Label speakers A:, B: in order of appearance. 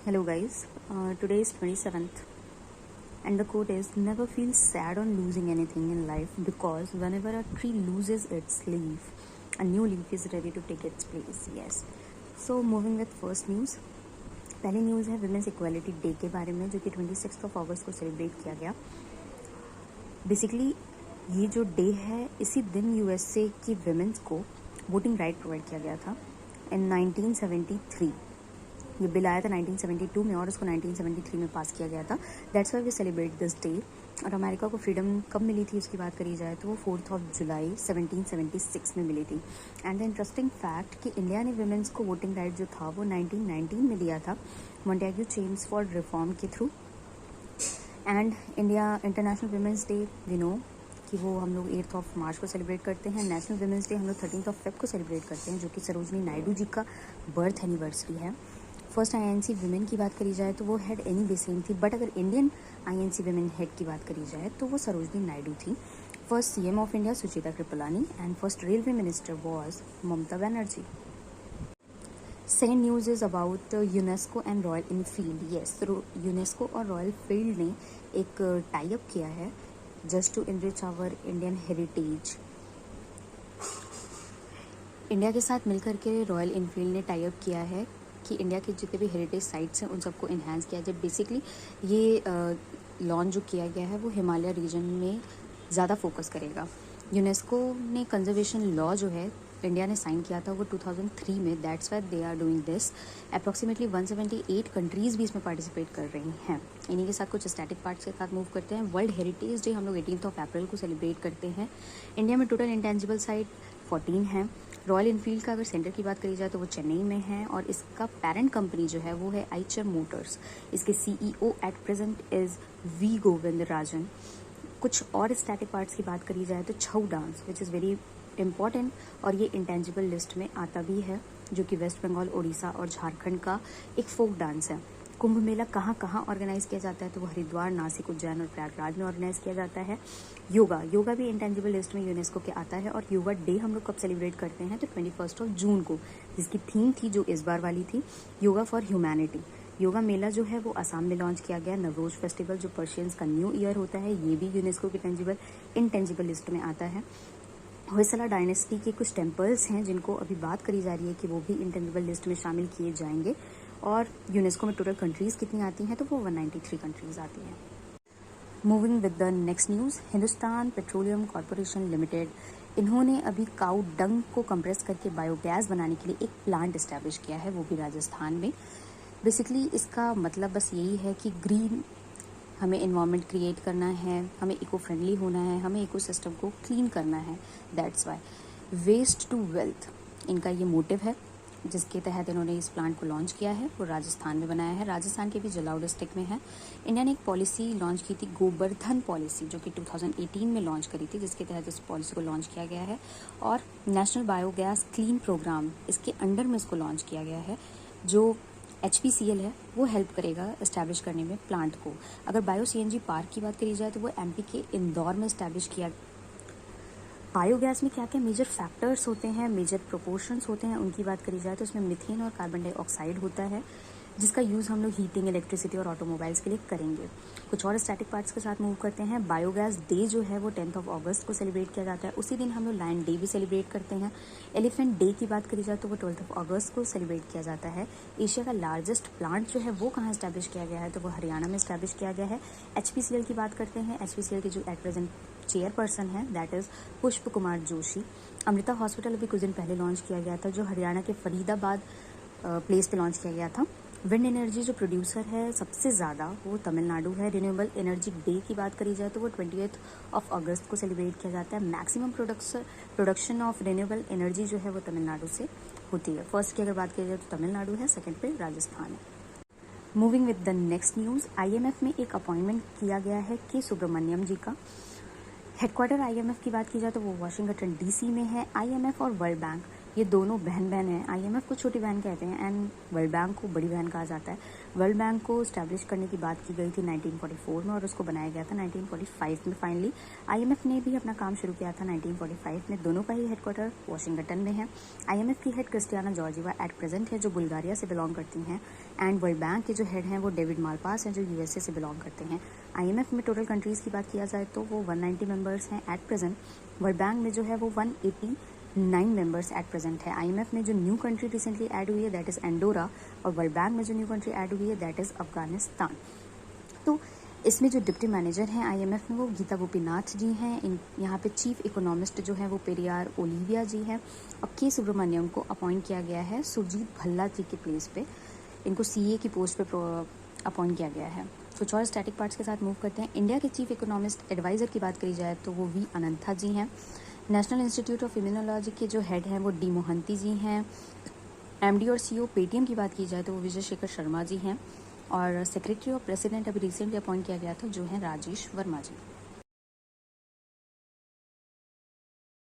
A: Hello guys, today is 27th and the quote is never feel sad on losing anything in life because whenever a tree loses its leaf, a new leaf is ready to take its place. Yes. So moving with first news. पहली news है women's equality day के बारे में जो कि 26 अगस्त को celebrate किया गया। बेसिकली ये जो डे है इसी दिन यूएसए की विमेंस को वोटिंग राइट प्रोवाइड किया गया था इन 1973। ये बिल आया था 1972 में और उसको 1973 में पास किया गया था। That's why we celebrate this day. और अमेरिका को फ्रीडम कब मिली थी उसकी बात करी जाए तो वो 4 जुलाई 1776 में मिली थी। एंड द इंटरेस्टिंग फैक्ट कि इंडिया ने वुमेन्स को वोटिंग राइट जो था वो 1919 में दिया था मॉन्टेग्यू चेम्स फॉर रिफॉर्म के through. And India international womens day we know कि वो हम लोग 8 मार्च को सेलिब्रेट करते हैं। नेशनल वुमेन्स डे हम लोग 13 फेब को सेलिब्रेट करते हैं जो कि सरोजनी नायडू जी का बर्थ एनिवर्सरी है। फर्स्ट आईएनसी वुमेन की बात करी जाए तो वो हेड एनी बेसेन थी, बट अगर इंडियन आईएनसी वुमेन हेड की बात करी जाए तो वो सरोजनी नायडू थी। First CM of India Sucheta Kripalani and first railway minister was Mamata Banerjee. Second news is about UNESCO and Royal Enfield. Yes, UNESCO और रॉयल फील्ड ने एक टाई अप किया है just to enrich our Indian heritage. India के साथ मिलकर के रॉयल इनफील्ड ने टाई अप किया है कि इंडिया के जितने भी हेरिटेज साइट्स हैं उन सबको इन्हांस किया जाए। बेसिकली ये लॉन्च जो किया गया है वो हिमालय रीजन में ज़्यादा फोकस करेगा। यूनेस्को ने कंजर्वेशन लॉ जो है इंडिया ने साइन किया था वो 2003 में। That's why they are doing this. Approximately 178 countries भी इसमें पार्टिसिपेट कर रही हैं। इन्हीं के साथ कुछ स्टैटिक पार्ट्स के साथ मूव करते हैं। वर्ल्ड हेरिटेज डे हम लोग 18 अप्रैल को सेलिब्रेट करते हैं। इंडिया में टोटल इंटेंजिबल साइट 14 हैं। रॉयल इनफील्ड का अगर सेंटर की बात करी जाए तो वो चेन्नई में है और इसका पेरेंट कंपनी जो है वो है आइचर मोटर्स। इसके CEO at present is V Govind Rajan. कुछ और स्टैटिक पार्ट्स की बात करी जाए तो Chhau dance which is very important और ये इंटेंजिबल लिस्ट में आता भी है जो कि वेस्ट बंगाल, उड़ीसा और झारखंड का एक फोक डांस है। कुंभ मेला कहाँ कहाँ ऑर्गेनाइज किया जाता है तो वो हरिद्वार, नासिक, उज्जैन और प्रयागराज में ऑर्गेनाइज किया जाता है। योगा भी इंटेंजिबल लिस्ट में यूनेस्को के आता है। और योगा डे हम लोग कब सेलिब्रेट करते हैं तो 21 जून को, जिसकी थीम थी जो इस बार वाली थी योगा फॉर ह्यूमैनिटी। योगा मेला जो है वो असम में लॉन्च किया गया। नवरोज फेस्टिवल जो पर्शियंस का न्यू ईयर होता है ये भी यूनेस्को की इंटेंजिबल लिस्ट में आता है। होयसला डायनेस्टी के कुछ टेम्पल्स हैं जिनको अभी बात करी जा रही है कि वो भी इंटेंजिबल लिस्ट में शामिल किए जाएंगे। और यूनेस्को में टोटल कंट्रीज़ कितनी आती हैं तो वो 193 कंट्रीज़ आती हैं। Moving with the next news, Hindustan petroleum corporation limited इन्होंने अभी काऊ डंग को कंप्रेस करके बायोगैस बनाने के लिए एक प्लांट इस्टेब्लिश किया है, वो भी राजस्थान में। बेसिकली इसका मतलब बस यही है कि ग्रीन हमें इन्वायरमेंट क्रिएट करना है, हमें इको फ्रेंडली होना है, हमें इकोसिस्टम को क्लीन करना है। That's why waste to wealth इनका ये मोटिव है जिसके तहत इन्होंने इस प्लांट को लॉन्च किया है। वो राजस्थान में बनाया है, राजस्थान के भी जलाउ डिस्ट्रिक्ट में है। इंडिया ने एक पॉलिसी लॉन्च की थी गोवर्धन पॉलिसी जो कि 2018 में लॉन्च करी थी, जिसके तहत इस पॉलिसी को लॉन्च किया गया है। और नेशनल बायोगैस क्लीन प्रोग्राम इसके अंडर में इसको लॉन्च किया गया है। जो HPCL है वो हेल्प करेगा इस्टेब्लिश करने में प्लांट को। अगर बायो CNG पार्क की बात करी जाए तो वो MP के इंदौर में इस्टेब्लिश किया। बायोगैस में क्या क्या मेजर फैक्टर्स होते हैं, मेजर प्रोपोर्शंस होते हैं उनकी बात करी जाए तो उसमें मीथेन और कार्बन डाइऑक्साइड होता है जिसका यूज़ हम लोग हीटिंग, इलेक्ट्रिसिटी और ऑटोमोबाइल्स के लिए करेंगे। कुछ और स्टैटिक पार्ट्स के साथ मूव करते हैं। बायोगैस डे जो है वो 10 अगस्त को सेलिब्रेट किया जाता है। उसी दिन हम लोग लायन डे भी सेलिब्रेट करते हैं। एलिफेंट डे की बात करी जाए तो वो 12 अगस्त को सेलिब्रेट किया जाता है। एशिया का लार्जेस्ट प्लांट जो है वो कहाँ इस्टेब्लिश किया गया है तो वो हरियाणा में इस्टेब्लिश किया गया है। HPCL की बात करते हैं। HPCL के जो एट प्रेजेंट चेयरपर्सन है दैट इज़ पुष्प कुमार जोशी। अमृता हॉस्पिटल अभी कुछ दिन पहले लॉन्च किया गया था जो हरियाणा के फरीदाबाद प्लेस पे लॉन्च किया गया था। विंड एनर्जी जो प्रोड्यूसर है सबसे ज़्यादा वो तमिलनाडु है। रिन्यूएबल एनर्जी डे की बात करी जाए तो वो 28 अगस्त को सेलिब्रेट किया जाता है। Maximum production of renewable energy जो है वो तमिलनाडु से होती है। फर्स्ट की अगर बात करी जाए तो तमिलनाडु है, सेकंड पे राजस्थान है। Moving with the next news, IMF में एक अपॉइंटमेंट किया गया है के सुब्रमण्यम जी का। हेडक्वार्टर IMF की बात की जाए तो वो वाशिंगटन DC में है। IMF और वर्ल्ड बैंक ये दोनों बहन बहन हैं। आईएमएफ को छोटी बहन कहते हैं एंड वर्ल्ड बैंक को बड़ी बहन कहा जाता है। वर्ल्ड बैंक को स्टैब्लिश करने की बात की गई थी 1944 में और उसको बनाया गया था 1945 में। फाइनली आईएमएफ ने भी अपना काम शुरू किया था 1945 में। दोनों का ही हेडक्वार्टर वाशिंगटन में है। आईएमएफ की head Kristalina Georgieva at present है, जो बुल्गारिया से बिलोंग करती हैं, एंड वर्ल्ड बैंक के जो हेड हैं वो डेविड मालपास हैं, जो यूएसए से बिलोंग करते हैं। आईएमएफ में टोटल कंट्रीज़ की बात किया जाए तो वो 190 मेंबर्स हैं एट प्रेजेंट। वर्ल्ड बैंक में जो है वो 189 मेंबर्स एट प्रेजेंट है। आईएमएफ में जो न्यू कंट्री रिसेंटली ऐड हुई है दैट इज़ एंडोरा, और वर्ल्ड बैंक में जो न्यू कंट्री ऐड हुई है दैट इज़ अफगानिस्तान। तो इसमें जो डिप्टी मैनेजर हैं आईएमएफ में वो गीता गोपीनाथ जी हैं। यहाँ पे चीफ इकोनॉमिस्ट जो है वो पेरियार ओलिविया जी हैं। और के सुब्रमण्यम को अपॉइंट किया गया है सुरजीत भल्ला जी के प्लेस पे। इनको सीए की पोस्ट पे अपॉइंट किया गया है। कुछ और स्टैटिक पार्ट्स के साथ मूव करते हैं। इंडिया के चीफ इकोनॉमिस्ट एडवाइज़र की बात करी जाए तो वो वी अनंथा जी हैं। नेशनल इंस्टीट्यूट ऑफ इम्यूनोलॉजी के जो हेड हैं वो डी मोहंती जी हैं। एमडी और सीईओ पेटीएम की बात की जाए तो वो विजय शेखर शर्मा जी हैं। और सेक्रेटरी ऑफ प्रेसिडेंट अभी रिसेंटली अपॉइंट किया गया था जो है राजेश वर्मा जी।